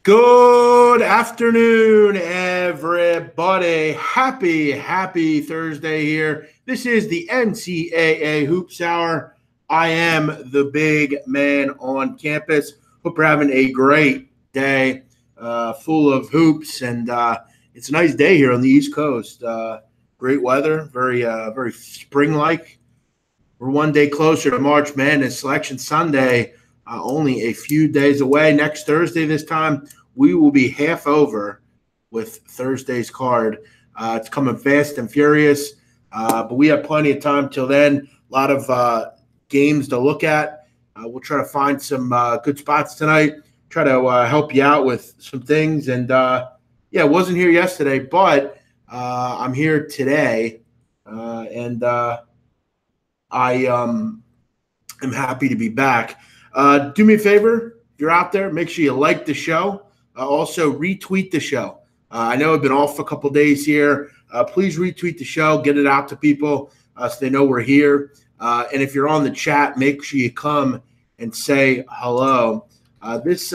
Good afternoon, everybody. Happy Thursday here. This is the NCAA Hoops Hour. I am the big man on campus. Hope you're having a great day, full of hoops, and it's a nice day here on the East Coast. Great weather, very spring-like. We're one day closer to March Madness Selection Sunday, only a few days away. Next Thursday, this time, we will be half over with Thursday's card. It's coming fast and furious, but we have plenty of time till then. A lot of games to look at. We'll try to find some good spots tonight, try to help you out with some things. And, yeah, I wasn't here yesterday, but I'm here today, and I am happy to be back. Do me a favor, if you're out there, make sure you like the show. Also, retweet the show. I know I've been off a couple days here. Please retweet the show, get it out to people so they know we're here. And if you're on the chat, make sure you come and say hello. This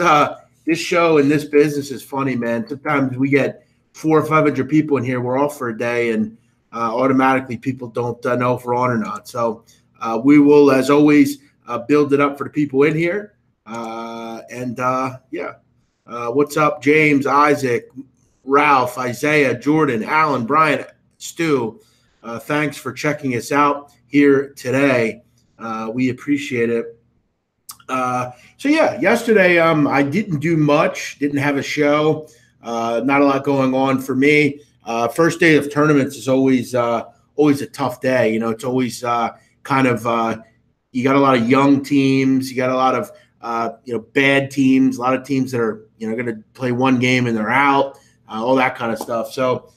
show and this business is funny, man. Sometimes we get 400 or 500 people in here. We're off for a day, and automatically people don't know if we're on or not. So we will, as always, build it up for the people in here. What's up, James, Isaac, Ralph, Isaiah, Jordan, Alan, Brian, Stu? Thanks for checking us out here today. We appreciate it. Yesterday I didn't do much, didn't have a show, not a lot going on for me. First day of tournaments is always a tough day. You know, it's always you got a lot of young teams, you got a lot of bad teams, a lot of teams that are going to play one game and they're out, all that kind of stuff. So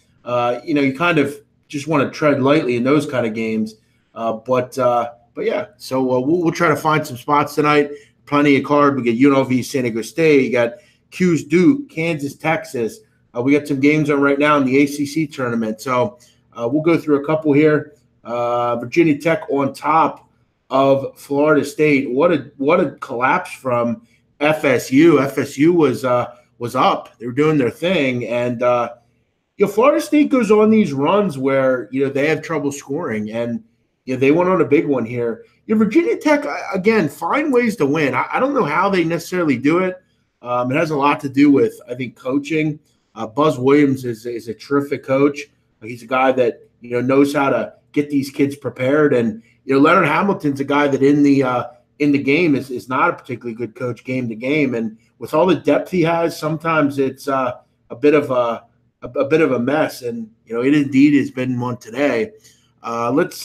you kind of just want to tread lightly in those kind of games. But yeah, so we'll try to find some spots tonight. Plenty of card. We get UNLV, San Diego State. You got Q's, Duke, Kansas, Texas. We got some games on right now in the ACC tournament. So we'll go through a couple here. Virginia Tech on top of Florida State. What a collapse from FSU. FSU was up. They were doing their thing, and Florida State goes on these runs where they have trouble scoring, and they went on a big one here. Virginia Tech again find ways to win. I don't know how they necessarily do it. It has a lot to do with, I think, coaching. Buzz Williams is a terrific coach. He's a guy that knows how to get these kids prepared, and Leonard Hamilton's a guy that in the game is not a particularly good coach game to game, and with all the depth he has, sometimes it's a bit of a mess, and it indeed has been one today. Let's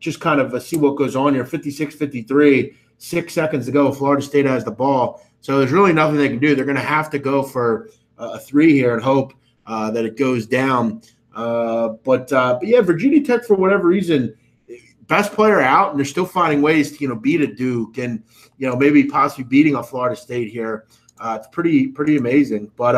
just kind of see what goes on here. 56-53, 6 seconds to go. Florida State has the ball, so there's really nothing they can do. They're going to have to go for a three here and hope that it goes down. But yeah, Virginia Tech, for whatever reason, best player out, and they're still finding ways to beat a Duke and maybe possibly beating a Florida State here. It's pretty amazing. But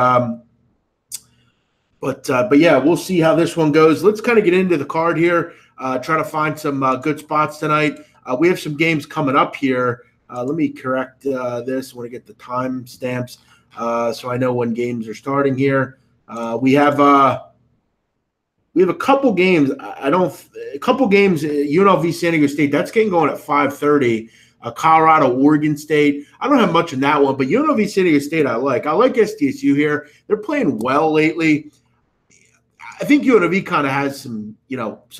yeah, we'll see how this one goes. Let's kind of get into the card here. Try to find some good spots tonight. We have some games coming up here. Let me correct this. I want to get the time stamps so I know when games are starting here. We have a couple games. A couple games. UNLV, San Diego State. That's getting going at 5:30. Colorado, Oregon State. I don't have much in that one, but UNLV, San Diego State. I like SDSU here. They're playing well lately. I think UNLV kind of has some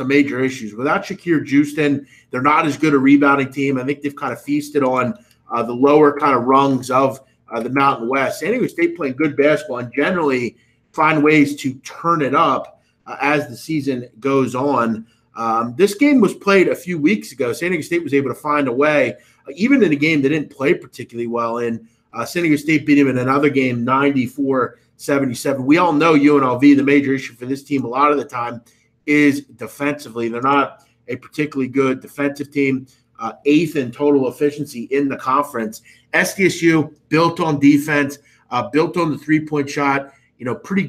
major issues. Without Shakir Houston, they're not as good a rebounding team. I think they've kind of feasted on the lower kind of rungs of the Mountain West. San Diego State playing good basketball and generally find ways to turn it up as the season goes on. This game was played a few weeks ago. San Diego State was able to find a way, even in a game they didn't play particularly well in. San Diego State beat him in another game, 94-77. We all know UNLV, the major issue for this team a lot of the time is defensively. They're not a particularly good defensive team. 8th in total efficiency in the conference. SDSU built on defense, built on the three-point shot. Pretty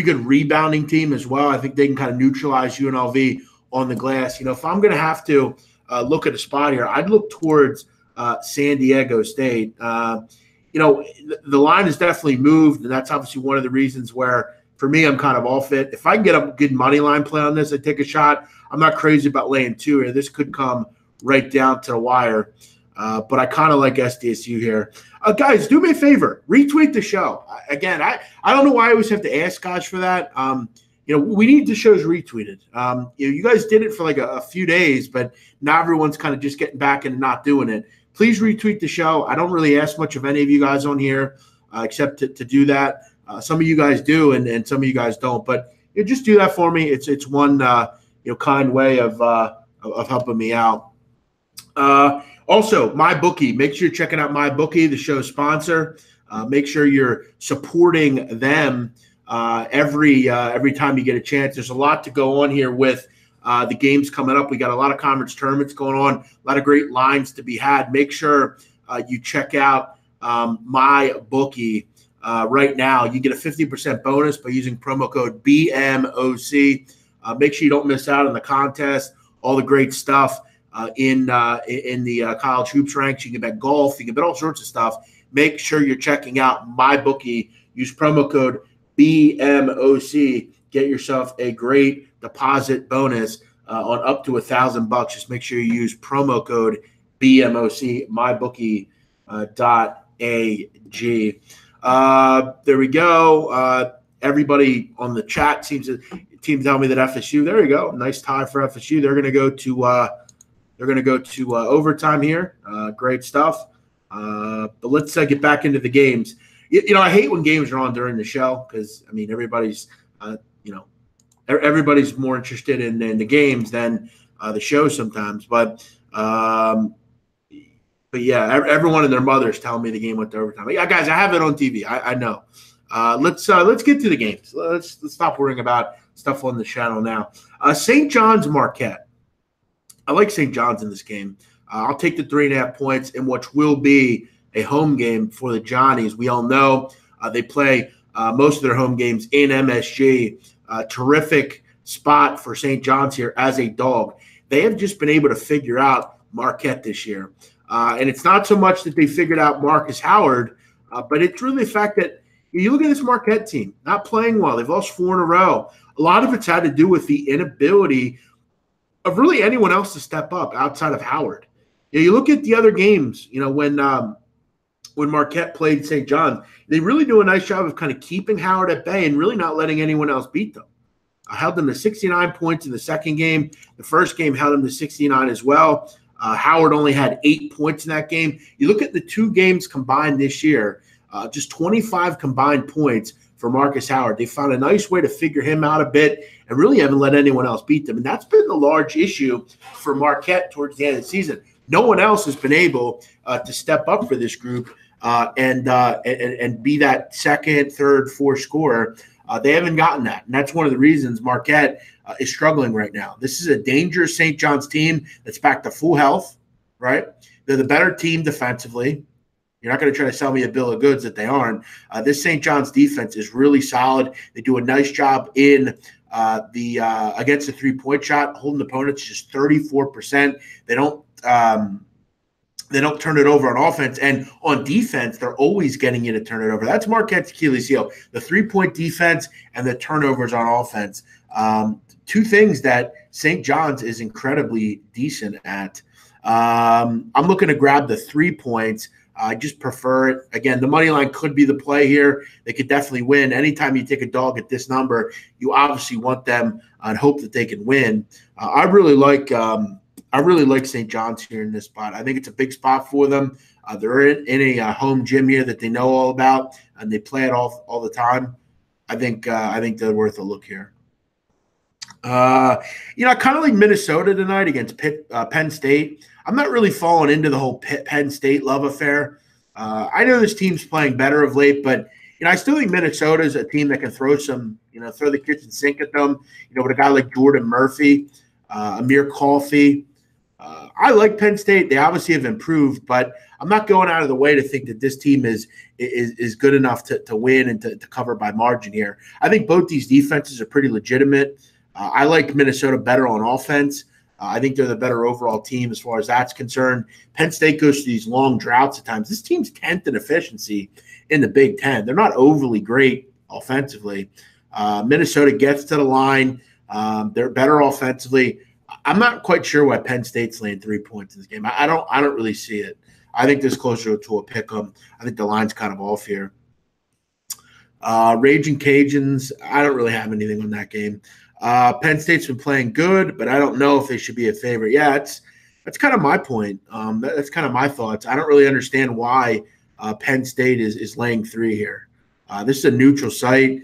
good rebounding team as well. I think they can kind of neutralize UNLV on the glass. If I'm going to have to look at a spot here, I'd look towards San Diego State. the line has definitely moved, and that's obviously one of the reasons where, for me, I'm kind of off it. If I can get a good money line play on this, I take a shot. I'm not crazy about laying 2 here. This could come right down to the wire. But I kind of like SDSU here. Guys, do me a favor. Retweet the show. Again, I don't know why I always have to ask guys for that. We need the shows retweeted. You guys did it for like a few days, but now everyone's kind of just getting back and not doing it. Please retweet the show. I don't really ask much of any of you guys on here except to do that. Some of you guys do, and some of you guys don't. But just do that for me. It's one kind way of helping me out. Also, MyBookie. Make sure you're checking out MyBookie, the show's sponsor. Make sure you're supporting them every time you get a chance. There's a lot to go on here with the games coming up. We got a lot of conference tournaments going on, a lot of great lines to be had. Make sure you check out MyBookie right now. You get a 50% bonus by using promo code BMOC. Make sure you don't miss out on the contest, all the great stuff in the college hoops ranks. You can bet golf, you can bet all sorts of stuff. Make sure you're checking out MyBookie. Use promo code BMOC. Get yourself a great deposit bonus on up to $1,000. Just make sure you use promo code BMOC. MyBookie.ag. There we go. Everybody on the chat seems to tell me that FSU. There you go. Nice tie for FSU. They're going to go to overtime here. Great stuff. But let's get back into the games. I hate when games are on during the show because everybody's everybody's more interested in the games than the show sometimes. But yeah, everyone and their mothers telling me the game went to overtime. Yeah, guys, I have it on TV. I know. Let's get to the games. Let's stop worrying about stuff on the channel now. St. John's Marquette. I like St. John's in this game. I'll take the 3.5 points in what will be a home game for the Johnnies. We all know they play most of their home games in MSG. Terrific spot for St. John's here as a dog. They have just been able to figure out Marquette this year. And it's not so much that they figured out Marcus Howard, but it's really the fact that you look at this Marquette team, not playing well. They've lost 4 in a row. A lot of it's had to do with the inability of really anyone else to step up outside of Howard. You look at the other games, when Marquette played St. John's, they really do a nice job of kind of keeping Howard at bay and really not letting anyone else beat them. I held them to 69 points in the second game. The first game held them to 69 as well. Howard only had 8 points in that game. You look at the 2 games combined this year, just 25 combined points for Marcus Howard. They found a nice way to figure him out a bit and really haven't let anyone else beat them. And that's been the large issue for Marquette towards the end of the season. No one else has been able to step up for this group and be that second, third, fourth scorer. They haven't gotten that. And that's one of the reasons Marquette is struggling right now. This is a dangerous St. John's team that's back to full health, right? They're the better team defensively. You're not going to try to sell me a bill of goods that they aren't. This St. John's defense is really solid. They do a nice job in against the three-point shot, holding opponents just 34%. They don't turn it over on offense, and on defense, they're always getting you to turn it over. That's Marquette's Achilles heel: the three-point defense and the turnovers on offense. 2 things that St. John's is incredibly decent at. I'm looking to grab the 3 points. I just prefer it. Again, the money line could be the play here. They could definitely win. Anytime you take a dog at this number, you obviously want them and hope that they can win. I really like St. John's here in this spot. I think it's a big spot for them. They're in a home gym here that they know all about, and they play it all the time. I think they're worth a look here. I kind of like Minnesota tonight against Penn State. I'm not really falling into the whole Penn State love affair. I know this team's playing better of late, but I still think Minnesota is a team that can throw the kitchen sink at them. With a guy like Jordan Murphy, Amir Coffey. I like Penn State. They obviously have improved, but I'm not going out of the way to think that this team is good enough to win and to cover by margin here. I think both these defenses are pretty legitimate. I like Minnesota better on offense. I think they're the better overall team as far as that's concerned. Penn State goes through these long droughts at times. This team's 10th in efficiency in the Big Ten. They're not overly great offensively. Minnesota gets to the line. They're better offensively. I'm not quite sure why Penn State's laying 3 points in this game. I don't really see it. I think this is closer to a pick 'em. I think the line's kind of off here. Raging Cajuns, I don't really have anything on that game. Penn State's been playing good, but I don't know if they should be a favorite. Yeah, that's kind of my point. That's kind of my thoughts. I don't really understand why Penn State is laying 3 here. This is a neutral site,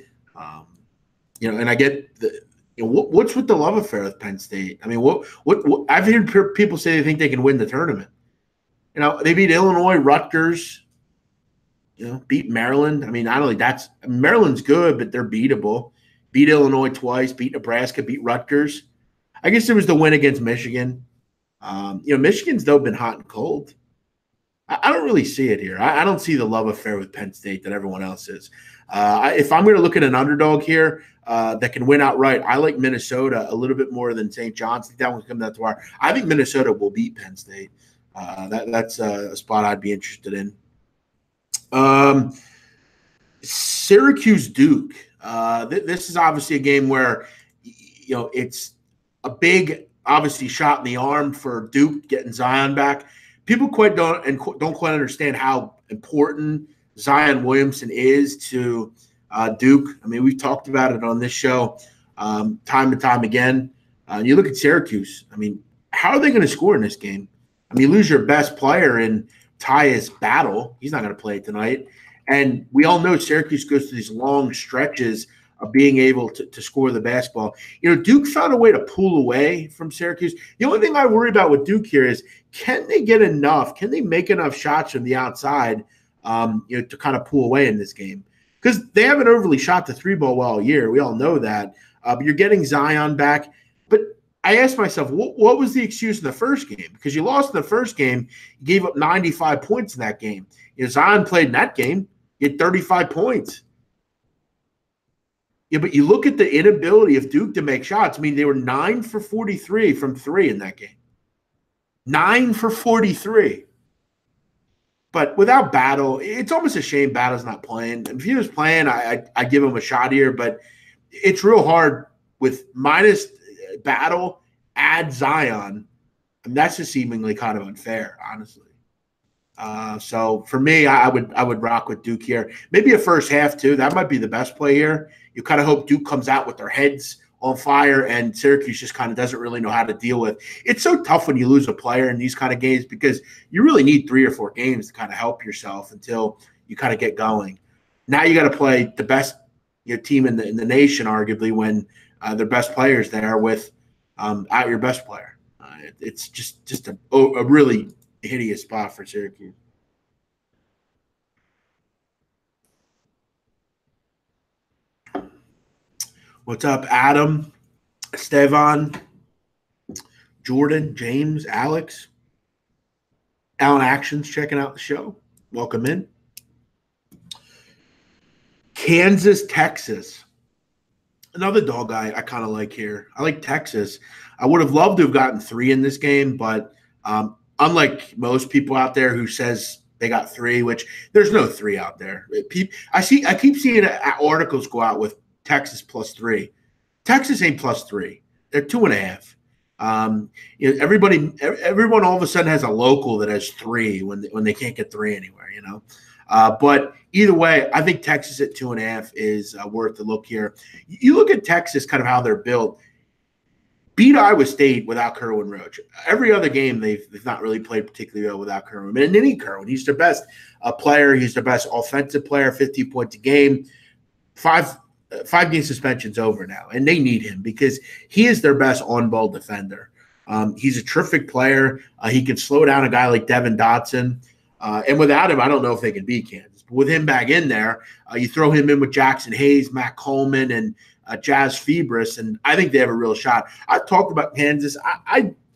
and I get the. What's with the love affair with Penn State? I mean, what I've heard people say they think they can win the tournament. They beat Illinois, Rutgers. Beat Maryland. I mean, not only Maryland's good, but they're beatable. Beat Illinois twice, beat Nebraska, beat Rutgers. I guess there was the win against Michigan. Michigan's, though, been hot and cold. I don't really see it here. I don't see the love affair with Penn State that everyone else is. If I'm going to look at an underdog here that can win outright, I like Minnesota a little bit more than St. John's. I think that one's coming out to wire. I think Minnesota will beat Penn State. That's a spot I'd be interested in. Syracuse Duke. This is obviously a game where it's a big, obviously, shot in the arm for Duke getting Zion back. People don't quite understand how important Zion Williamson is to Duke. I mean, we've talked about it on this show time and time again. You look at Syracuse. I mean, how are they going to score in this game? I mean, you lose your best player in Tyus Battle. He's not going to play tonight. And we all know Syracuse goes through these long stretches of being able to score the basketball. Duke found a way to pull away from Syracuse. The only thing I worry about with Duke here is, can they get enough? Can they make enough shots from the outside to kind of pull away in this game? Because they haven't overly shot the 3-ball well all year. We all know that. But you're getting Zion back. But I asked myself, what was the excuse in the first game? Because you lost in the first game. You gave up 95 points in that game. Zion played in that game. He had 35 points. Yeah, but you look at the inability of Duke to make shots. I mean, they were 9 for 43 from 3 in that game. 9 for 43. But without Battle, it's almost a shame Battle's not playing. If he was playing, I give him a shot here. But it's real hard with minus Battle, add Zion. And that's just seemingly kind of unfair, honestly. So for me, I would rock with Duke here. Maybe a first half too. That might be the best play here. You kind of hope Duke comes out with their heads on fire, and Syracuse just kind of doesn't really know how to deal with. It's so tough when you lose a player in these kind of games because you really need 3 or 4 games to kind of help yourself until you kind of get going. Now you got to play the best team in the nation, arguably, when their best players there with out your best player. It's just a really hideous spot for Syracuse. What's up, Adam, Stevan, Jordan, James, Alex, Alan Actions checking out the show. Welcome in. Kansas, Texas. Another dog I kind of like here. I like Texas. I would have loved to have gotten 3 in this game, but unlike most people out there who says they got 3, which there's no 3 out there. I keep seeing articles go out with Texas +3. Texas ain't +3. They're 2.5. Everyone all of a sudden has a local that has 3 when they can't get 3 anywhere. But either way, I think Texas at 2.5 is worth the look here. You look at Texas, kind of how they're built. Beat Iowa State without Kerwin Roach. Every other game they've not really played particularly well without Kerwin. And any Kerwin, he's their best player. He's their best offensive player. 50 points a game. 5-game suspension's over now, and they need him because he is their best on-ball defender. He's a terrific player. He can slow down a guy like Devin Dotson. And without him, I don't know if they can beat Kansas. But with him back in there, you throw him in with Jackson Hayes, Matt Coleman, and Jazz Febris, and I think they have a real shot. I've talked about Kansas.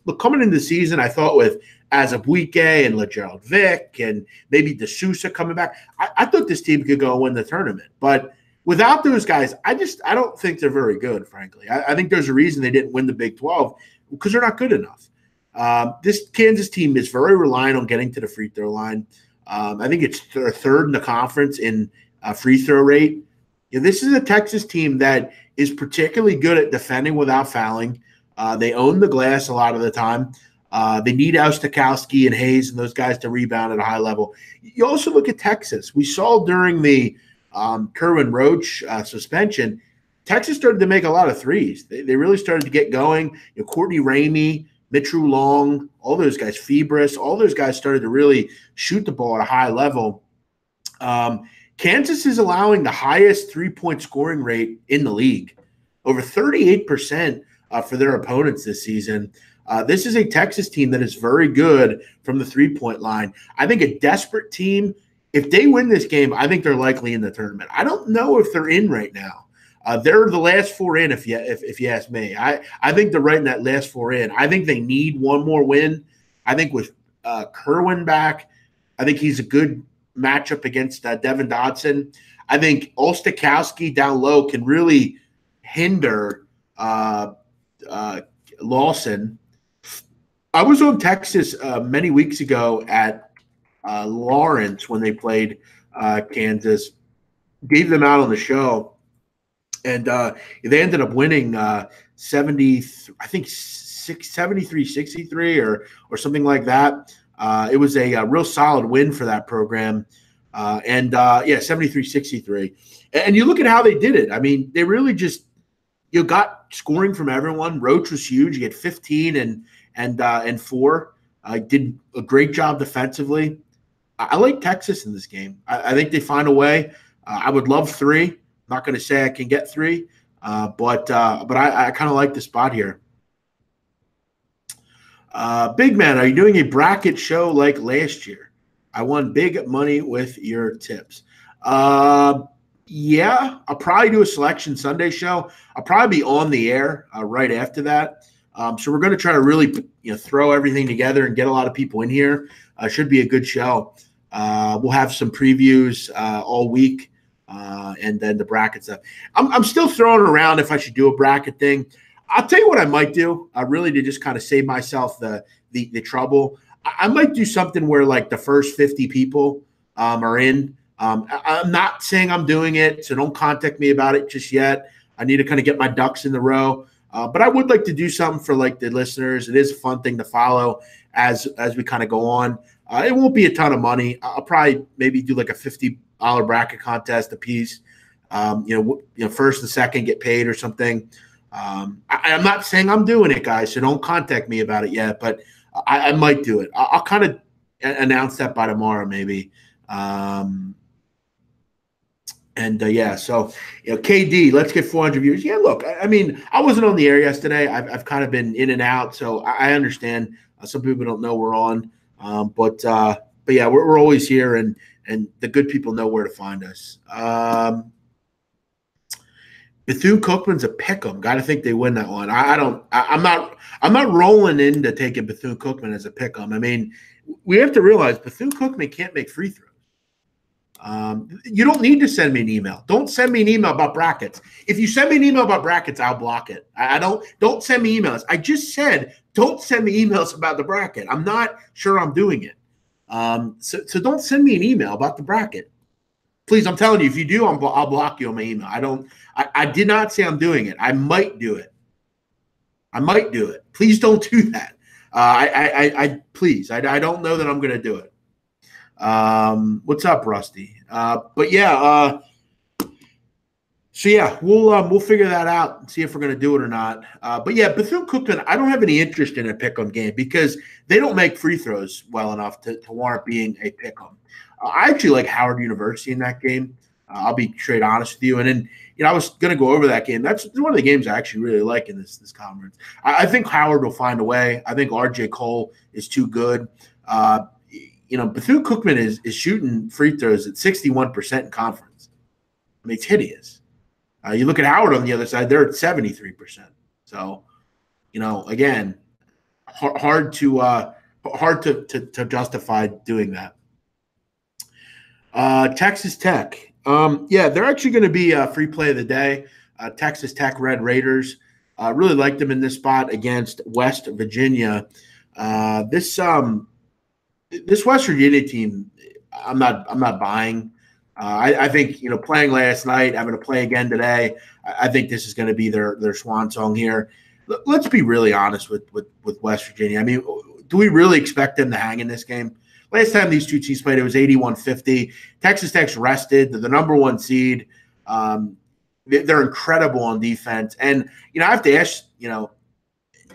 Look, coming into the season, I thought with Azubuike and LaGerald Vick and maybe DeSouza coming back, I thought this team could go win the tournament. But without those guys, I don't think they're very good, frankly. I think there's a reason they didn't win the Big 12. because they're not good enough. This Kansas team is very reliant on getting to the free throw line. I think it's third in the conference in free throw rate. This is a Texas team that is particularly good at defending without fouling. They own the glass a lot of the time. They need Ostakowski and Hayes and those guys to rebound at a high level. You also look at Texas. We saw during the Kerwin Roach suspension, Texas started to make a lot of threes. They really started to get going. Courtney Ramey, Mitru Long, all those guys, Febris, all those guys started to really shoot the ball at a high level. Kansas is allowing the highest three-point scoring rate in the league, over 38% for their opponents this season. This is a Texas team that is very good from the three-point line. I think a desperate team, if they win this game, I think they're likely in the tournament. I don't know if they're in right now. They're the last four in, if you ask me. I think they're right in that last four in. I think they need one more win. I think with Kerwin back, I think he's a good matchup against Devin Dodson. I think Ostakowski down low can really hinder Lawson. I was on Texas many weeks ago at Lawrence when they played Kansas. Gave them out on the show. And they ended up winning 73-63 or something like that. It was a real solid win for that program. 73-63. And you look at how they did it. I mean, they really just got scoring from everyone. Roach was huge. He had 15 and 4. Did a great job defensively. I like Texas in this game. I think they find a way. I would love 3. Not going to say I can get 3, but I kind of like the spot here. Big man, are you doing a bracket show like last year? I won big money with your tips. Yeah, I'll probably do a Selection Sunday show. I'll probably be on the air right after that. So we're going to try to really throw everything together and get a lot of people in here. Should be a good show. We'll have some previews all week. And then the bracket stuff. I'm still throwing around if I should do a bracket thing. I'll tell you what I might do, really to just kind of save myself the trouble. I might do something where like the first 50 people are in. I'm not saying I'm doing it, so don't contact me about it just yet. I need to kind of get my ducks in the row. But I would like to do something for like the listeners. It is a fun thing to follow as we kind of go on. It won't be a ton of money. I'll probably maybe do like a $50 bracket contest a piece. First and second get paid or something. I'm not saying I'm doing it, guys, so don't contact me about it yet, but I might do it. I'll kind of announce that by tomorrow maybe. So KD, let's get 400 views. Yeah, look, I mean, I wasn't on the air yesterday. I've kind of been in and out, so I understand. Some people don't know we're on, but yeah, we're always here, and the good people know where to find us. Bethune-Cookman's a pick'em. Got to think they win that one. I'm not rolling in to take a Bethune-Cookman as a pick'em. I mean, we have to realize Bethune-Cookman can't make free throws. You don't need to send me an email. Don't send me an email about brackets. If you send me an email about brackets, I'll block it. Don't send me emails. I just said don't send me emails about the bracket. I'm not sure I'm doing it. So don't send me an email about the bracket. Please, I'm telling you, if you do, I'll block you on my email. I did not say I'm doing it. I might do it. Please don't do that. Please, I don't know that I'm going to do it. What's up, Rusty? We'll figure that out and see if we're going to do it or not. Bethune-Cookman, I don't have any interest in a pick'em game because they don't make free throws well enough to warrant being a pick'em. I actually like Howard University in that game. I'll be straight honest with you. And then, I was going to go over that game. That's one of the games I actually really like in this conference. I think Howard will find a way. I think RJ Cole is too good. Bethune-Cookman is shooting free throws at 61% in conference. I mean, it's hideous. You look at Howard on the other side; they're at 73%. So, again, hard to justify doing that. Texas Tech, they're actually going to be a free play of the day. Texas Tech Red Raiders. Really liked them in this spot against West Virginia. This West Virginia team, I'm not buying. I think playing last night, having to play again today. I think this is going to be their swan song here. Let's be really honest with West Virginia. I mean, do we really expect them to hang in this game? Last time these two teams played, it was 81-50. Texas Tech's rested. They're the number one seed. They're incredible on defense. And, I have to ask,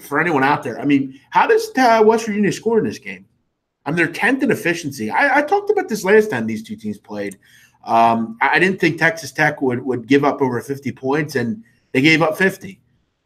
for anyone out there, I mean, how does West Virginia score in this game? I mean, they're 10th in efficiency. I talked about this last time these two teams played. I didn't think Texas Tech would give up over 50 points, and they gave up 50.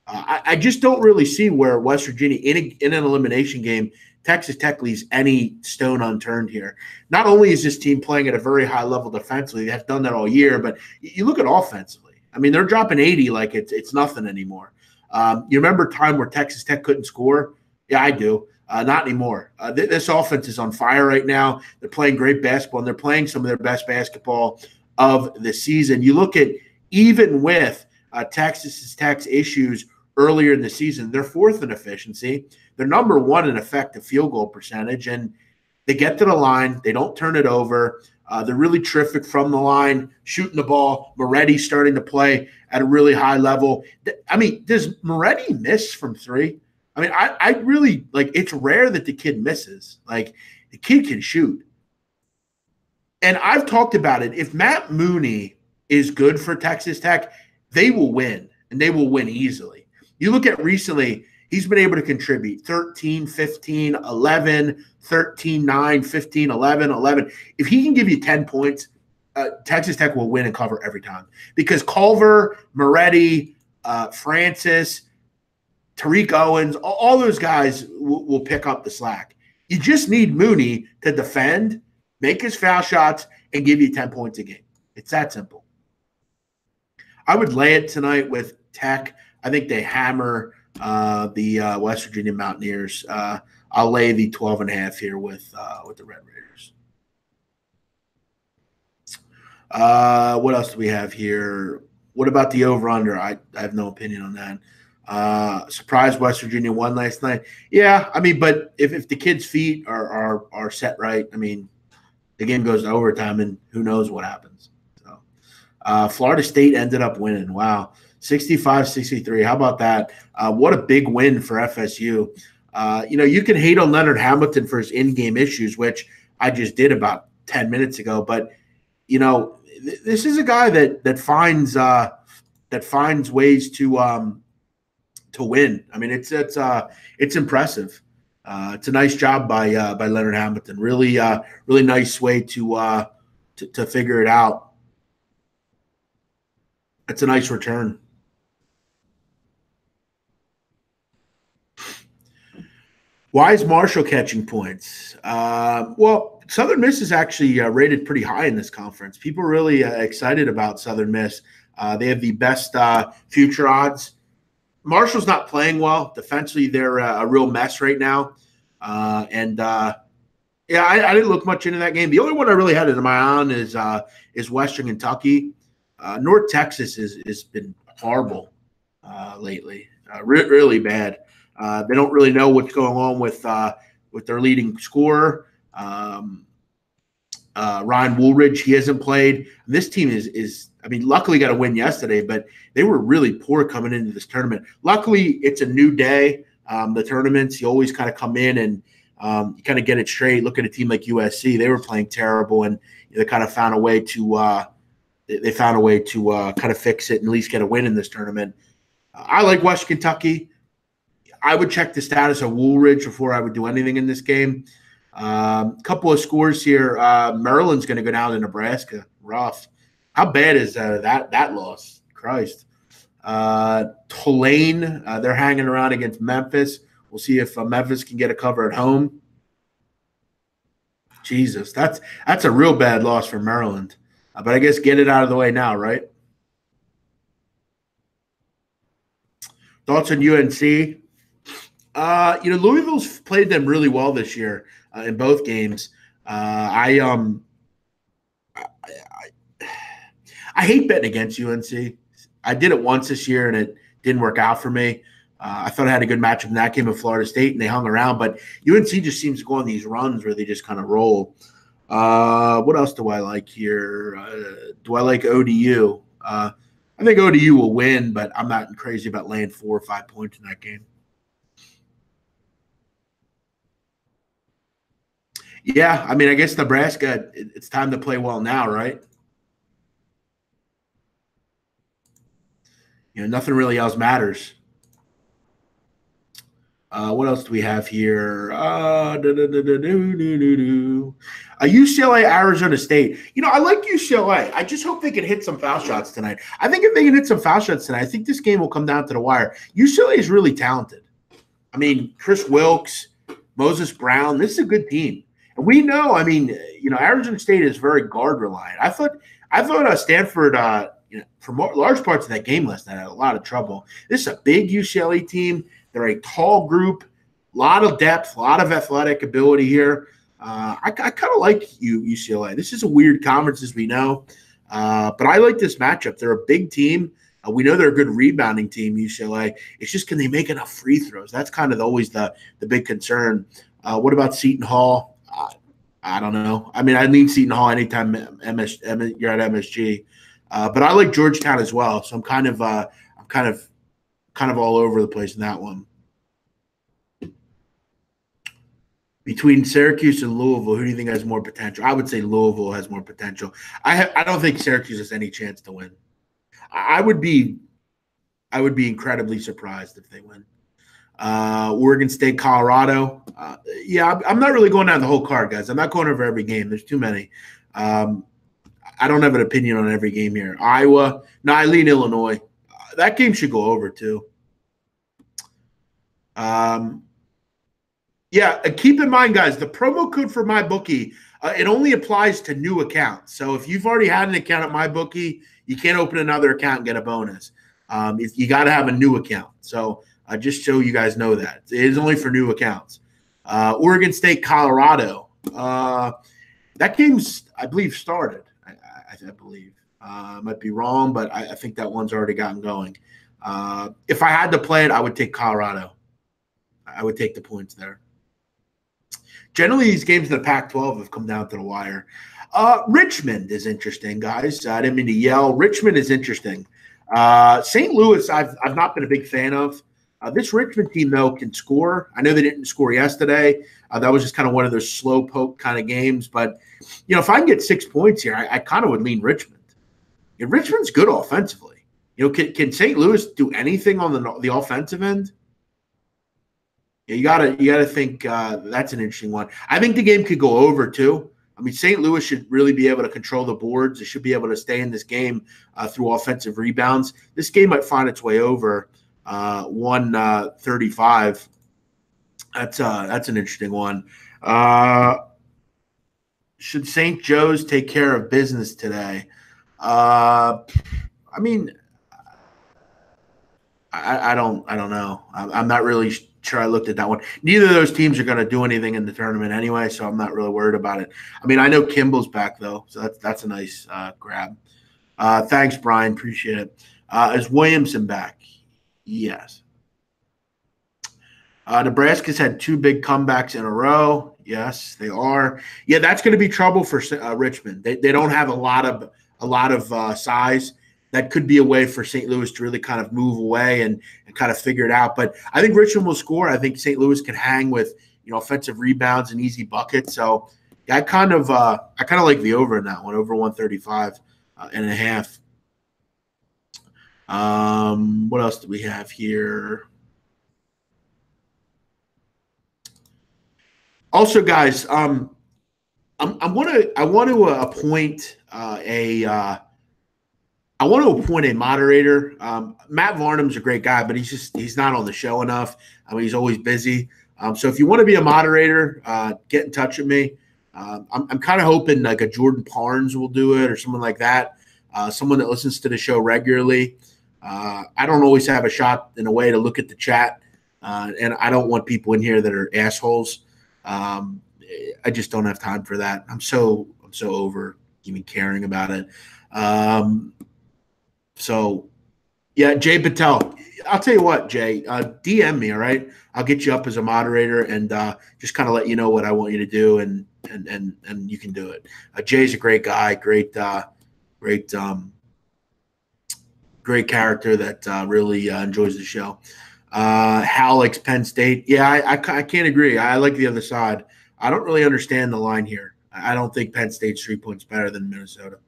I just don't really see where West Virginia, in an elimination game, Texas Tech leaves any stone unturned here. Not only is this team playing at a very high level defensively, they've done that all year, but you look at offensively. I mean, they're dropping 80 like it's nothing anymore. You remember a time where Texas Tech couldn't score? Yeah, I do. Not anymore. This offense is on fire right now. They're playing great basketball, and they're playing some of their best basketball of the season. You look at, even with Texas Tech's issues earlier in the season, they're fourth in efficiency. They're number one in effective field goal percentage, and they get to the line. They don't turn it over. They're really terrific from the line, shooting the ball. Moretti's starting to play at a really high level. I mean, does Moretti miss from three? I mean, I really – it's rare that the kid misses. The kid can shoot. And I've talked about it. If Matt Mooney is good for Texas Tech, they will win, and they will win easily. You look at recently, he's been able to contribute 13, 15, 11, 13, 9, 15, 11, 11. If he can give you 10 points, Texas Tech will win and cover every time. Because Culver, Moretti, Francis, Tariq Owens, all those guys will pick up the slack. You just need Mooney to defend, make his foul shots, and give you 10 points a game. It's that simple. I would lay it tonight with Tech. I think they hammer the West Virginia Mountaineers. I'll lay the 12.5 here with the Red Raiders. What else do we have here? What about the over-under? I have no opinion on that. Surprise West Virginia won last night. Yeah, I mean, but if the kids' feet are set right, I mean, the game goes to overtime, and who knows what happens. So, Florida State ended up winning. Wow. 65-63. How about that? What a big win for FSU. You can hate on Leonard Hamilton for his in-game issues, which I just did about 10 minutes ago. But, this is a guy that finds ways to win. I mean, it's impressive. It's a nice job by Leonard Hamilton. Really nice way to figure it out. It's a nice return. Why is Marshall catching points? Well, Southern Miss is actually rated pretty high in this conference. People are really excited about Southern Miss. They have the best future odds. Marshall's not playing well. Defensively, they're a real mess right now. I didn't look much into that game. The only one I really had in my eye on is Western Kentucky. North Texas has been horrible lately, really bad. They don't really know what's going on with their leading scorer, Ryan Woolridge. He hasn't played. And this team is luckily got a win yesterday, but they were really poor coming into this tournament. Luckily, it's a new day. The tournaments, you always kind of come in and you kind of get it straight. Look at a team like USC; they were playing terrible, and they kind of found a way to kind of fix it and at least get a win in this tournament. I like West Kentucky. I would check the status of Woolridge before I would do anything in this game. Couple of scores here. Maryland's going to go down to Nebraska. Rough. How bad is that loss? Christ. Tulane, they're hanging around against Memphis. We'll see if Memphis can get a cover at home. Jesus, that's a real bad loss for Maryland. But I guess get it out of the way now, right? Thoughts on UNC? Louisville's played them really well this year in both games. I hate betting against UNC. I did it once this year, and it didn't work out for me. I thought I had a good matchup in that game of Florida State, and they hung around. But UNC just seems to go on these runs where they just kind of roll. What else do I like here? Do I like ODU? I think ODU will win, but I'm not crazy about laying 4 or 5 points in that game. Yeah, I mean, I guess Nebraska, it's time to play well now, right? Nothing really else matters. What else do we have here? UCLA, Arizona State. I like UCLA. I just hope they can hit some foul shots tonight. I think if they can hit some foul shots tonight, I think this game will come down to the wire. UCLA is really talented. I mean, Chris Wilkes, Moses Brown, this is a good team. And we know, Arizona State is very guard reliant. I thought Stanford, for large parts of that game last night, had a lot of trouble. This is a big UCLA team. They're a tall group, a lot of depth, a lot of athletic ability here. I kind of like UCLA. This is a weird conference, as we know, but I like this matchup. They're a big team. We know they're a good rebounding team, UCLA. It's just, can they make enough free throws? That's kind of always the big concern. What about Seton Hall? I don't know. I mean, I need Seton Hall anytime you're at MSG, but I like Georgetown as well. So I'm kind of all over the place in that one. Between Syracuse and Louisville, who do you think has more potential? I would say Louisville has more potential. I don't think Syracuse has any chance to win. I would be incredibly surprised if they win. Oregon State, Colorado. I'm not really going down the whole card, guys. I'm not going over every game. There's too many. I don't have an opinion on every game here. Iowa. No, I lean Illinois. That game should go over too. Keep in mind, guys, the promo code for MyBookie, it only applies to new accounts. So if you've already had an account at MyBookie, you can't open another account and get a bonus. You got to have a new account. So just so you guys know that. It is only for new accounts. Oregon State, Colorado. That game's, I believe, started. I believe. I might be wrong, but I think that one's already gotten going. If I had to play it, I would take Colorado. I would take the points there. Generally, these games in the Pac-12 have come down to the wire. Richmond is interesting, guys. I didn't mean to yell. Richmond is interesting. St. Louis, I've not been a big fan of. This Richmond team, though, can score. I know they didn't score yesterday. That was just kind of one of those slow poke kind of games. But, if I can get 6 points here, I kind of would lean Richmond. Richmond's good offensively. Can St. Louis do anything on the offensive end? You gotta think that's an interesting one. I think the game could go over too. I mean, St. Louis should really be able to control the boards. They should be able to stay in this game through offensive rebounds. This game might find its way over 135. That's an interesting one. Should St. Joe's take care of business today? I mean, I don't know. I'm not really sure. I looked at that one. Neither of those teams are going to do anything in the tournament anyway, so I'm not really worried about it. I mean, I know Kimball's back though, so that's a nice grab. Thanks, Brian. Appreciate it. Is Williamson back? Yes. Nebraska's had 2 big comebacks in a row. Yes, they are. Yeah, that's going to be trouble for Richmond. They don't have a lot of size. That could be a way for St. Louis to really kind of move away and kind of figure it out. But I think Richmond will score. I think St. Louis can hang with offensive rebounds and easy buckets. So yeah, I kind of like the over in that one, over 135.5. What else do we have here? Also, guys, I want to appoint I want to appoint a moderator. Matt Varnum's a great guy, but he's not on the show enough. I mean, he's always busy. So if you want to be a moderator, get in touch with me. I'm kind of hoping like a Jordan Parnes will do it or someone like that, someone that listens to the show regularly. I don't always have a shot in a way to look at the chat, and I don't want people in here that are assholes. I just don't have time for that. I'm so over even caring about it. So Yeah, Jay Patel. I'll tell you what, Jay. DM me, all right? I'll get you up as a moderator and just kind of let you know what I want you to do, and you can do it. Jay's a great guy, great, great character that really enjoys the show. Hal likes Penn State. Yeah, I can't agree. I like the other side. I don't really understand the line here. I don't think Penn State's 3 points better than Minnesota.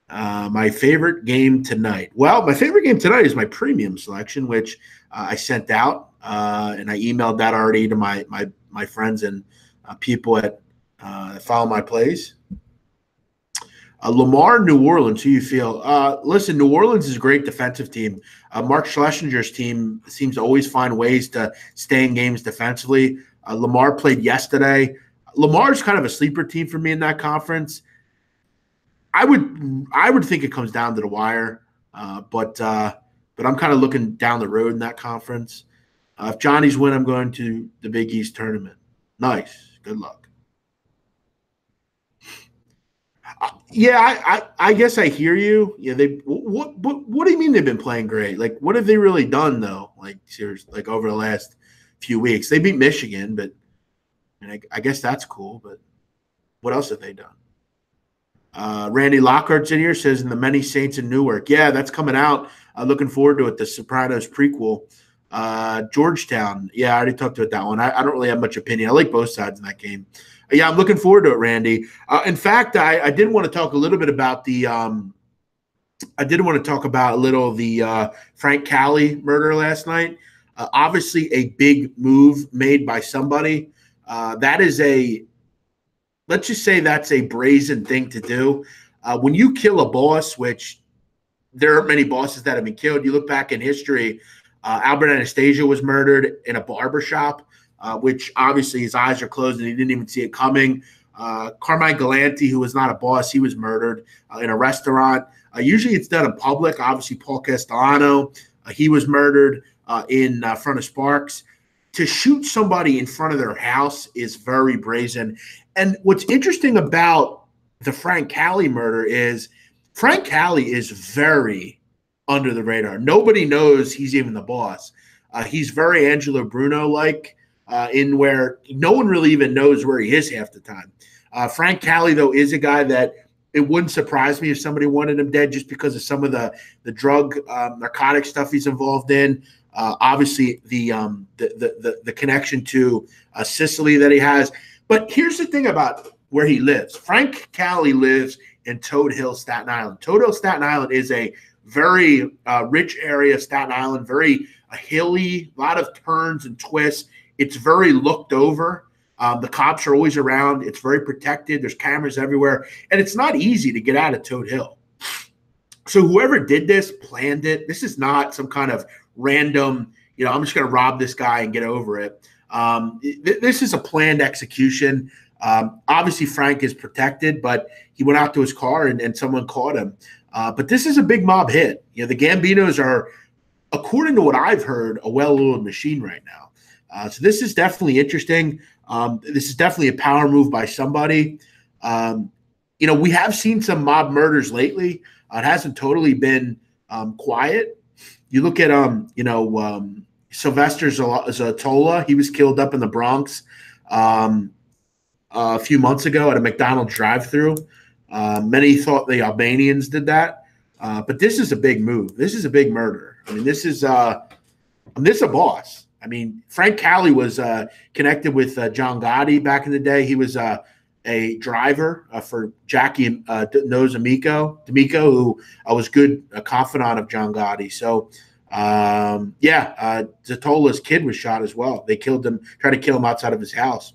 My favorite game tonight. Well, my favorite game tonight is my premium selection, which I sent out, and I emailed that already to my friends and people that follow my plays. Lamar, New Orleans, who you feel? Listen, New Orleans is a great defensive team. Mark Schlesinger's team seems to always find ways to stay in games defensively. Lamar played yesterday. Lamar's kind of a sleeper team for me in that conference. I would think it comes down to the wire, but I'm kind of looking down the road in that conference. If Johnny's win, I'm going to the Big East tournament. Nice. Good luck. Yeah, I guess I hear you. Yeah, what do you mean they've been playing great? Like, what have they really done though? Like, seriously, like over the last few weeks, they beat Michigan, but I guess that's cool. But what else have they done? Randy Lockhart's in here, says in the Many Saints in Newark. Yeah, that's coming out. Looking forward to it. The Sopranos prequel. Georgetown. Yeah, I already talked about that one. I don't really have much opinion. I like both sides in that game. Yeah, I'm looking forward to it, Randy. In fact, I did want to talk a little bit about the Frank Cali murder last night. Obviously, a big move made by somebody. Let's just say that's a brazen thing to do. When you kill a boss, which there aren't many bosses that have been killed. You look back in history, Albert Anastasia was murdered in a barbershop, which obviously his eyes are closed and he didn't even see it coming. Carmine Galanti, who was not a boss, he was murdered in a restaurant. Usually it's done in public. Obviously, Paul Castellano, he was murdered in front of Sparks. To shoot somebody in front of their house is very brazen. And what's interesting about the Frank Cali murder is Frank Cali is very under the radar. Nobody knows he's even the boss. He's very Angelo Bruno-like in where no one really even knows where he is half the time. Frank Cali, though, is a guy that it wouldn't surprise me if somebody wanted him dead just because of some of the drug, narcotic stuff he's involved in. Obviously, the connection to Sicily that he has. But here's the thing about where he lives. Frank Cali lives in Toad Hill, Staten Island. Toad Hill, Staten Island is a very rich area of Staten Island, very hilly, a lot of turns and twists. It's very looked over. The cops are always around. It's very protected. There's cameras everywhere. And it's not easy to get out of Toad Hill. So whoever did this planned it. This is not some kind of random, I'm just going to rob this guy and get over it. This is a planned execution. Obviously, Frank is protected, but he went out to his car and someone caught him. But this is a big mob hit. The Gambinos are, according to what I've heard, a well-oiled machine right now. So this is definitely interesting. This is definitely a power move by somebody. We have seen some mob murders lately. It hasn't totally been quiet. You look at Sylvester Zatola. He was killed up in the Bronx a few months ago at a McDonald's drive-thru. Many thought the Albanians did that, but this is a big move. This is a big murder. I mean, this is a boss. I mean, Frank Cali was connected with John Gotti back in the day. He was a driver for Jackie D'Amico, who was a confidant of John Gotti. So, Zatola's kid was shot as well. They killed him, tried to kill him outside of his house.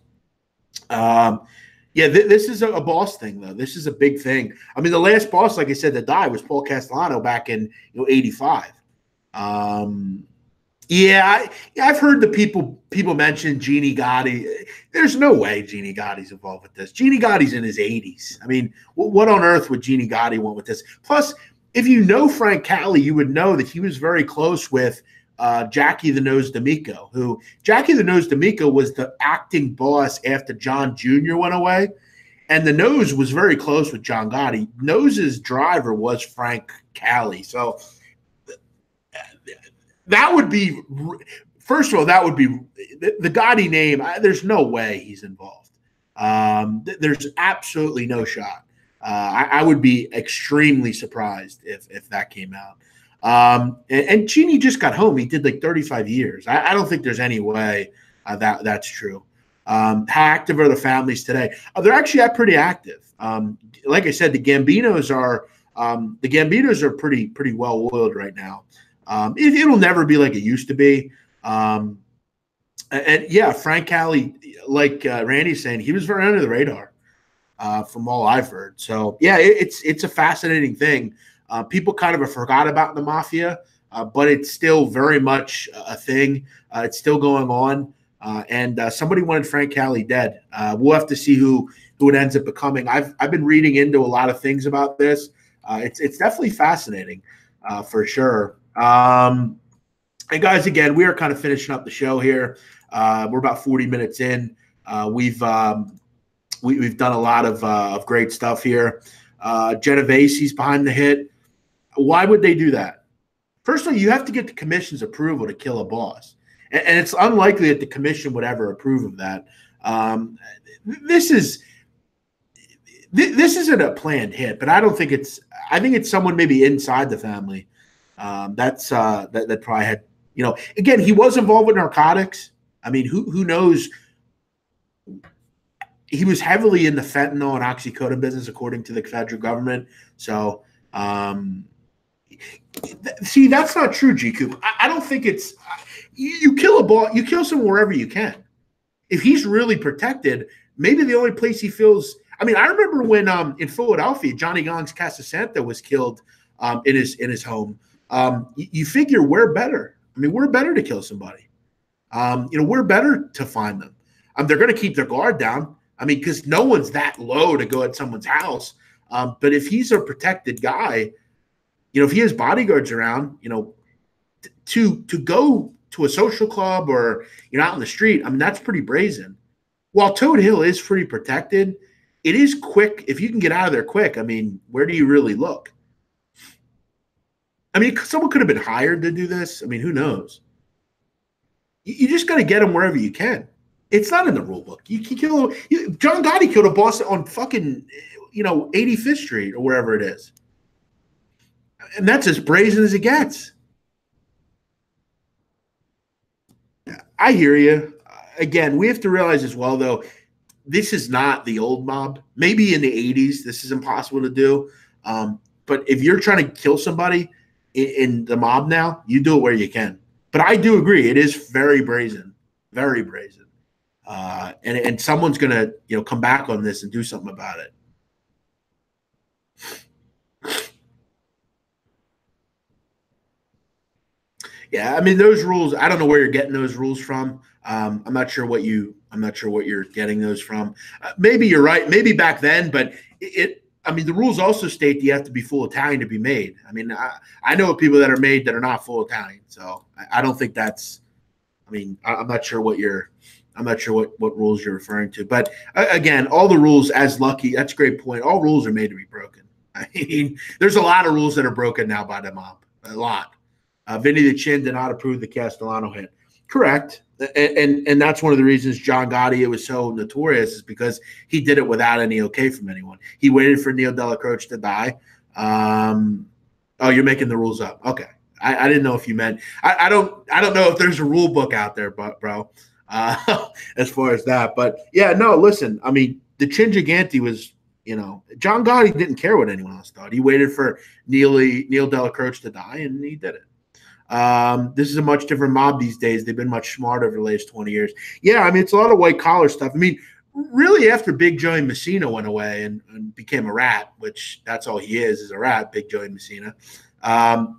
This is a boss thing, though. This is a big thing. I mean, the last boss, like I said, that died was Paul Castellano back in 85. I've heard the people mention Genie Gotti. There's no way Genie Gotti's involved with this. Genie Gotti's in his 80s. I mean, what on earth would Genie Gotti want with this? Plus, if you know Frank Cali, you would know that he was very close with Jackie the Nose D'Amico, who Jackie the Nose D'Amico was the acting boss after John Jr. went away. And the Nose was very close with John Gotti. Nose's driver was Frank Cali. So That would be, first of all, that would be the Gotti name. There's no way he's involved. There's absolutely no shot. I would be extremely surprised if that came out. And Cheney just got home. He did like 35 years. I don't think there's any way that's true. How active are the families today? They're actually pretty active. Like I said, the Gambinos are pretty well oiled right now. It'll never be like it used to be. And yeah, Frank Cali, like Randy's saying, he was very under the radar from all I've heard. So yeah, it's a fascinating thing. People kind of have forgot about the Mafia, but it's still very much a thing. It's still going on. And somebody wanted Frank Cali dead. We'll have to see who it ends up becoming. I've been reading into a lot of things about this. It's definitely fascinating for sure. And guys, again, we are kind of finishing up the show here. We're about 40 minutes in. We've done a lot of great stuff here. Genovese's behind the hit. Why would they do that? First of all, you have to get the commission's approval to kill a boss. And it's unlikely that the commission would ever approve of that. This isn't a planned hit, but I don't think it's. I think it's someone maybe inside the family. That probably had. Again, he was involved with narcotics. I mean, who knows? He was heavily in the fentanyl and oxycodone business, according to the federal government. So, see, that's not true, G-Coop. I don't think it's. You kill a ball. You kill someone wherever you can. If he's really protected, maybe the only place he feels. I mean, I remember when in Philadelphia, Johnny Gong's Casasanta was killed in his home. You figure we're better. I mean, we're better to kill somebody. We're better to find them. They're going to keep their guard down. I mean, because no one's that low to go at someone's house. But if he's a protected guy, if he has bodyguards around, to go to a social club or out in the street, I mean, that's pretty brazen. While Toad Hill is pretty protected, it is quick. If you can get out of there quick, I mean, where do you really look? I mean, someone could have been hired to do this. I mean, who knows? You just got to get them wherever you can. It's not in the rule book. You can kill John Gotti killed a boss on fucking 85th Street or wherever it is, and that's as brazen as it gets. I hear you. Again, we have to realize as well, though, this is not the old mob. Maybe in the 80s, this is impossible to do. But if you're trying to kill somebody in the mob now, you do it where you can. But I do agree. It is very brazen, very brazen. And someone's going to come back on this and do something about it. Yeah, I mean those rules. I don't know where you're getting those rules from. I'm not sure what you're getting those from. Maybe you're right. Maybe back then, but I mean, the rules also state that you have to be full Italian to be made. I mean, I know people that are made that are not full Italian, so I don't think that's. I mean, I'm not sure what rules you're referring to. But again, all the rules, as Lucky, that's a great point. All rules are made to be broken. I mean, there's a lot of rules that are broken now by the mob. A lot. Vinny the Chin did not approve the Castellano hit. Correct. And that's one of the reasons John Gotti was so notorious is because he did it without any okay from anyone. He waited for Neil Delacroce to die. Oh, you're making the rules up. Okay. I didn't know if you meant I don't know if there's a rule book out there, bro. As far as that. But yeah, no, listen, I mean, the Chin Gigante was, John Gotti didn't care what anyone else thought. He waited for Neil Delacroce to die, and he did it. This is a much different mob these days. They've been much smarter over the last 20 years. Yeah, I mean, it's a lot of white-collar stuff. I mean, really, after Big Joey Messina went away and became a rat, which that's all he is a rat, Big Joey Messina,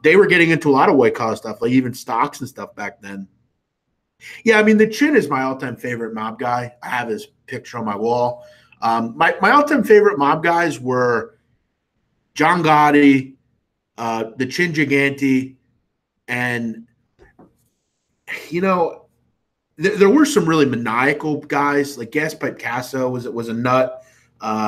they were getting into a lot of white-collar stuff, like even stocks and stuff back then. Yeah, I mean, the Chin is my all-time favorite mob guy. I have his picture on my wall. My all-time favorite mob guys were John Gotti, the Chin Gigante, and, there were some really maniacal guys, like Gaspipe Casso was a nut,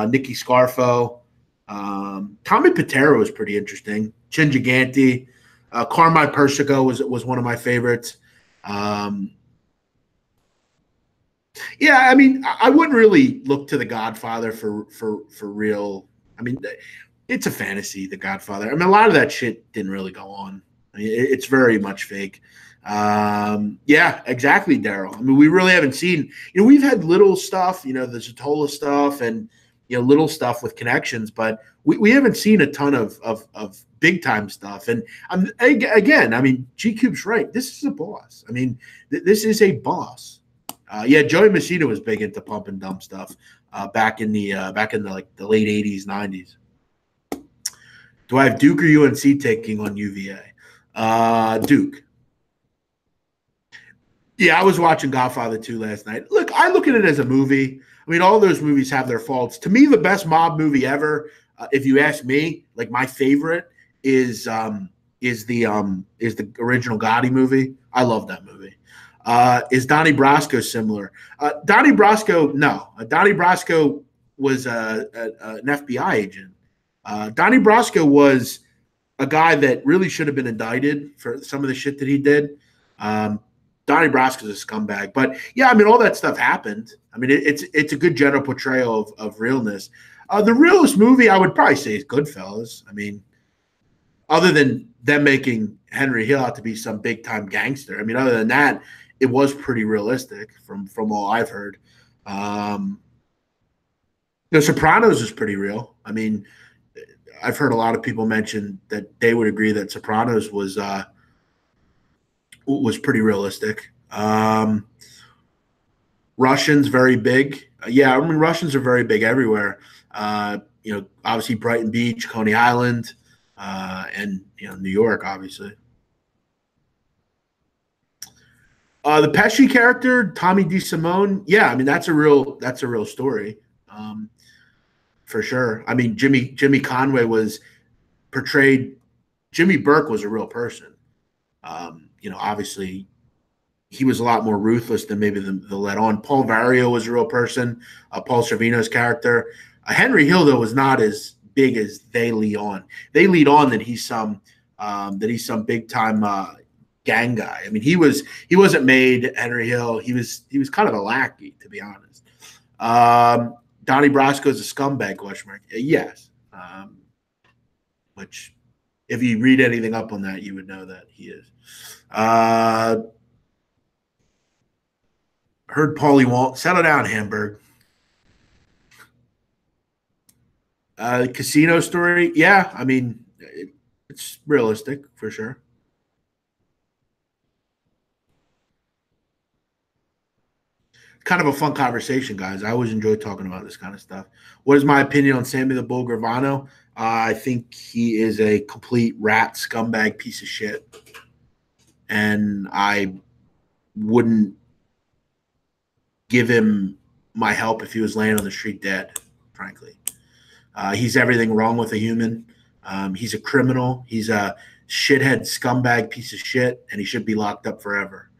Nicky Scarfo. Tommy Patero was pretty interesting. Chin Gigante. Carmine Persico was one of my favorites. Um, yeah, I mean, I wouldn't really look to The Godfather for real. I mean, it's a fantasy, The Godfather. I mean, a lot of that shit didn't really go on. I mean, it's very much fake. Yeah, exactly, Daryl. I mean, we really haven't seen. We've had little stuff. The Zatola stuff, and little stuff with connections, but we haven't seen a ton of big time stuff. And again, I mean, G Cube's right. This is a boss. I mean, this is a boss. Yeah, Joey Messina was big into pump and dump stuff back in the like the late '80s, '90s. Do I have Duke or UNC taking on UVA? Duke. Yeah, I was watching Godfather 2 last night. Look, I look at it as a movie. I mean, all those movies have their faults. To me, the best mob movie ever, if you ask me, like my favorite is the original Gotti movie. I love that movie. Is Donnie Brasco similar? Donnie Brasco, no. Donnie Brasco was an FBI agent. Donnie Brasco was a guy that really should have been indicted for some of the shit that he did. Um, Donnie Brasco's a scumbag, but yeah, I mean, all that stuff happened. I mean, it's a good general portrayal of realness. The realest movie I would probably say is Goodfellas. I mean, other than them making Henry Hill out to be some big time gangster. I mean, other than that, it was pretty realistic from all I've heard. Um, the Sopranos is pretty real. I mean, I've heard a lot of people mention that they would agree that Sopranos was pretty realistic. Russians very big. Yeah, I mean Russians are very big everywhere. Obviously Brighton Beach, Coney Island, and New York, obviously. The Pesci character, Tommy DeSimone. Yeah, I mean that's a real story, for sure. I mean Jimmy Conway was portrayed. Jimmy Burke was a real person. Obviously he was a lot more ruthless than maybe the let on. Paul Vario was a real person. Paul Sorvino's character. Henry Hill though was not as big as they lead on. They lead on that he's some big time gang guy. I mean he wasn't made Henry Hill. He was kind of a lackey, to be honest. Donnie Brasco's a scumbag? Question mark. Yes. Which if you read anything up on that, you would know that he is. Heard Paulie Walt. Settle down, Hamburg. Casino story. Yeah, I mean, it's realistic for sure. Kind of a fun conversation, guys. I always enjoy talking about this kind of stuff. What is my opinion on Sammy the Bull Gravano? I think he is a complete rat scumbag piece of shit, and I wouldn't give him my help if he was laying on the street dead. Frankly, he's everything wrong with a human. He's a criminal. He's a shithead scumbag piece of shit, and he should be locked up forever.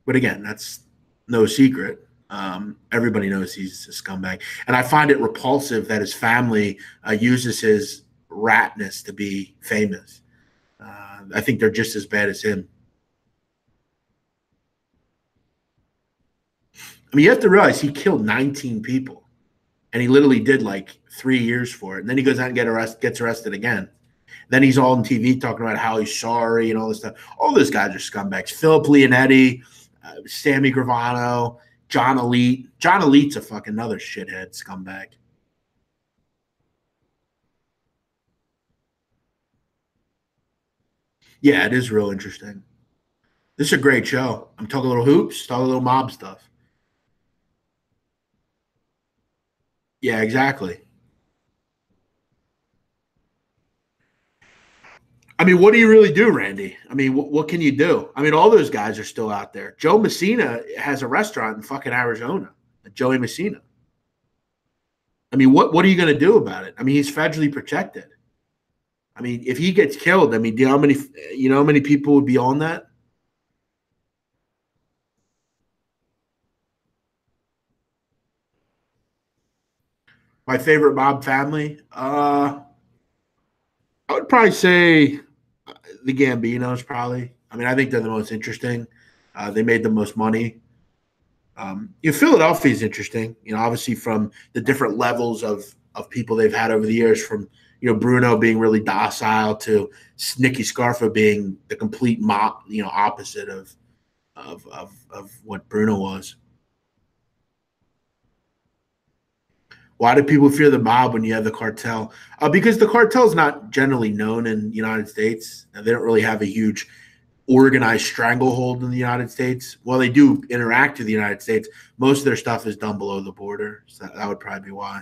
But again, that's no secret. Everybody knows he's a scumbag, and I find it repulsive that his family uses his ratness to be famous. I think they're just as bad as him. I mean, you have to realize he killed 19 people, and he literally did like 3 years for it. And then he goes out and gets arrested again. Then he's all on TV talking about how he's sorry and all this stuff. All those guys are scumbags. Philip Leonetti, Sammy Gravano, John Elite. John Elite's a fucking another shithead scumbag. Yeah, it is real interesting. This is a great show. I'm talking a little hoops, talking a little mob stuff. Yeah, exactly. I mean, what do you really do, Randy? I mean, what can you do? I mean, all those guys are still out there. Joe Messina has a restaurant in fucking Arizona. Joey Messina. I mean, what are you going to do about it? I mean, he's federally protected. I mean, if he gets killed, I mean, do you know how many people would be on that? My favorite mob family. I would probably say the Gambinos. Probably. I mean, I think they're the most interesting. They made the most money. Philadelphia is interesting. Obviously from the different levels of people they've had over the years, from Bruno being really docile to Nicky Scarfa being the complete opposite of what Bruno was. Why do people fear the mob when you have the cartel? Because the cartel is not generally known in the United States. They don't really have a huge organized stranglehold in the United States. While they do interact with the United States, most of their stuff is done below the border. So that would probably be why.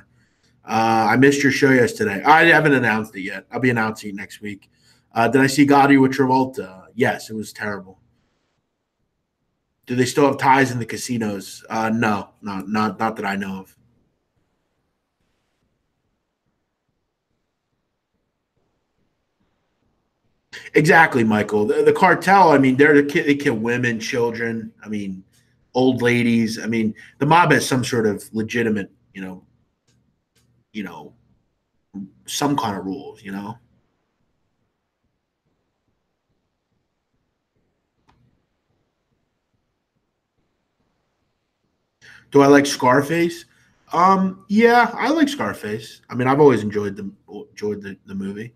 I missed your show yesterday. I haven't announced it yet. I'll be announcing it next week. Did I see Gotti with Travolta? Yes, it was terrible. Do they still have ties in the casinos? No, not that I know of. Exactly, Michael. The cartel. I mean, they kill women, children. I mean, old ladies. I mean, the mob has some sort of legitimate, you know, some kind of rules. Do I like Scarface? Yeah, I like Scarface. I mean, I've always enjoyed the movie.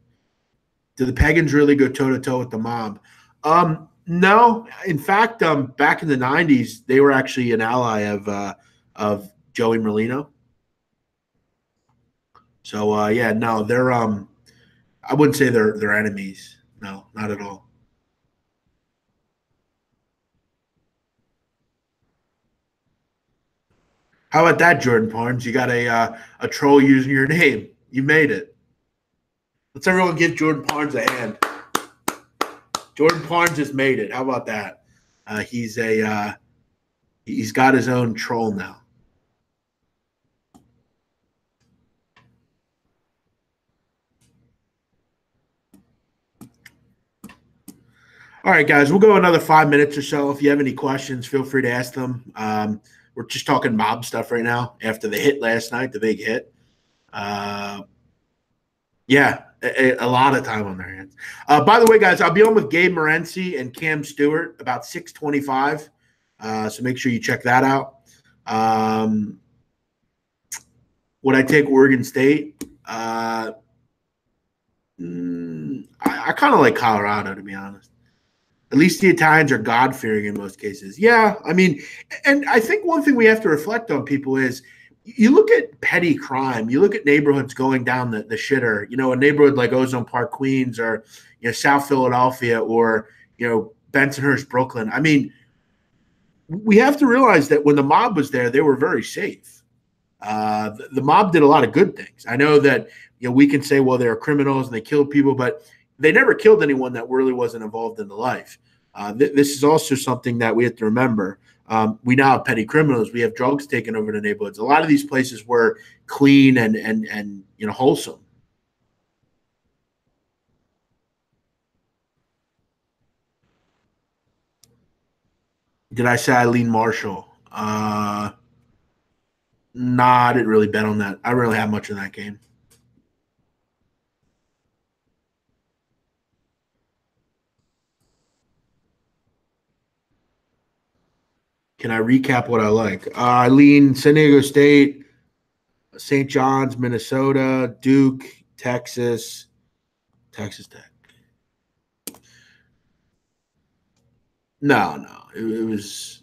Do the pagans really go toe to toe with the mob? No. In fact, back in the '90s, they were actually an ally of Joey Merlino. So yeah, no, they're I wouldn't say they're enemies. No, not at all. How about that, Jordan Parnes? You got a troll using your name. You made it. Let's everyone give Jordan Parnes a hand. Jordan Parnes just made it. How about that? He's got his own troll now. All right, guys, we'll go another 5 minutes or so. If you have any questions, feel free to ask them. We're just talking mob stuff right now after the hit last night, the big hit. Uh, yeah, a lot of time on their hands. By the way, guys, I'll be on with Gabe Morency and Cam Stewart about 6:25. So make sure you check that out. Would I take Oregon State? I kind of like Colorado, to be honest. At least the Italians are God fearing in most cases. Yeah, I mean, and I think one thing we have to reflect on, people, is you look at petty crime, you look at neighborhoods going down the shitter, a neighborhood like Ozone Park, Queens, or South Philadelphia, or Bensonhurst, Brooklyn. I mean, we have to realize that when the mob was there, they were very safe. The mob did a lot of good things. I know that we can say, well, they're criminals and they killed people, but they never killed anyone that really wasn't involved in the life. This is also something that we have to remember. We now have petty criminals. We have drugs taking over the neighborhoods. A lot of these places were clean and wholesome. Did I say Eileen Marshall? Nah, I didn't really bet on that. I didn't really have much in that game. Can I recap what I like? Eileen, San Diego State, St. John's, Minnesota, Duke, Texas, Texas Tech. No, it was.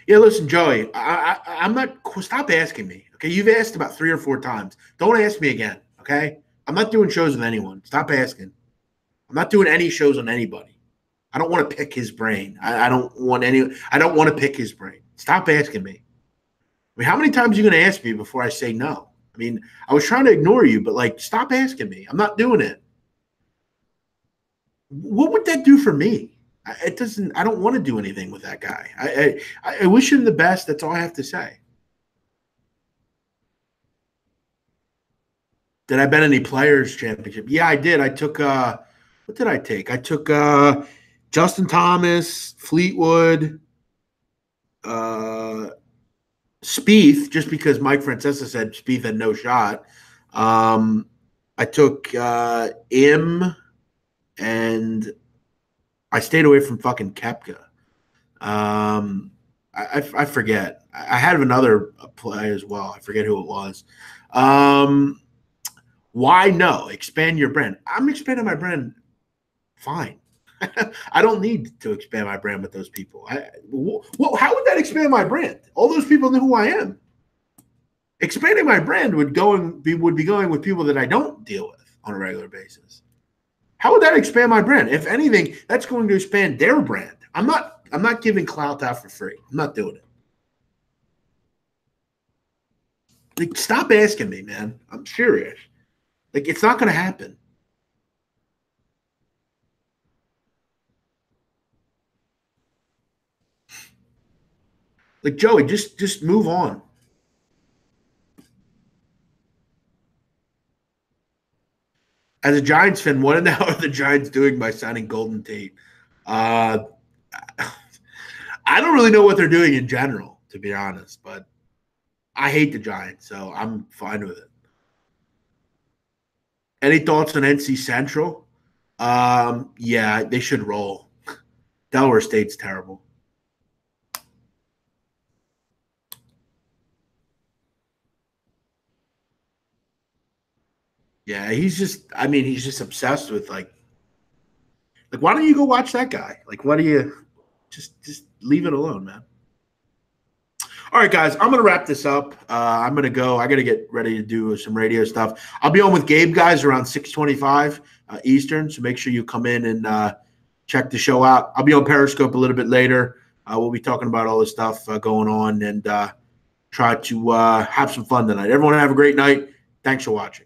Yeah, listen, Joey, I'm not. Stop asking me. Okay, you've asked about 3 or 4 times. Don't ask me again. Okay, I'm not doing shows with anyone. Stop asking. I'm not doing any shows on anybody. I don't want to pick his brain. I don't want any. I don't want to pick his brain. Stop asking me. I mean, how many times are you going to ask me before I say no? I mean, I was trying to ignore you, but stop asking me. I'm not doing it. What would that do for me? It doesn't. I don't want to do anything with that guy. I wish him the best. That's all I have to say. Did I bet any players championship? Yeah, I did. I took. What did I take? I took Justin Thomas, Fleetwood, uh, Spieth, just because Mike Francesa said Spieth had no shot. I took IM, and I stayed away from fucking Kepka. I forget. I had another play as well. I forget who it was. Why no? Expand your brand. I'm expanding my brand. Fine. I don't need to expand my brand with those people. How would that expand my brand? All those people know who I am. Expanding my brand would be going with people that I don't deal with on a regular basis. How would that expand my brand? If anything, that's going to expand their brand. I'm not giving clout out for free. I'm not doing it. Like, stop asking me, man. I'm serious. Like, it's not going to happen. Like, Joey, just move on. As a Giants fan, what now are the Giants doing by signing Golden Tate? Uh, I don't really know what they're doing in general, to be honest, but I hate the Giants, so I'm fine with it. Any thoughts on NC Central? Yeah, they should roll. Delaware State's terrible. Yeah, he's just obsessed with like why don't you go watch that guy? Like, what do you just leave it alone, man? All right, guys, I'm gonna wrap this up. I'm gonna go. I gotta get ready to do some radio stuff. I'll be on with Gabe, guys, around 6:25 Eastern. So make sure you come in and check the show out. I'll be on Periscope a little bit later. We'll be talking about all this stuff going on and try to have some fun tonight. Everyone have a great night. Thanks for watching.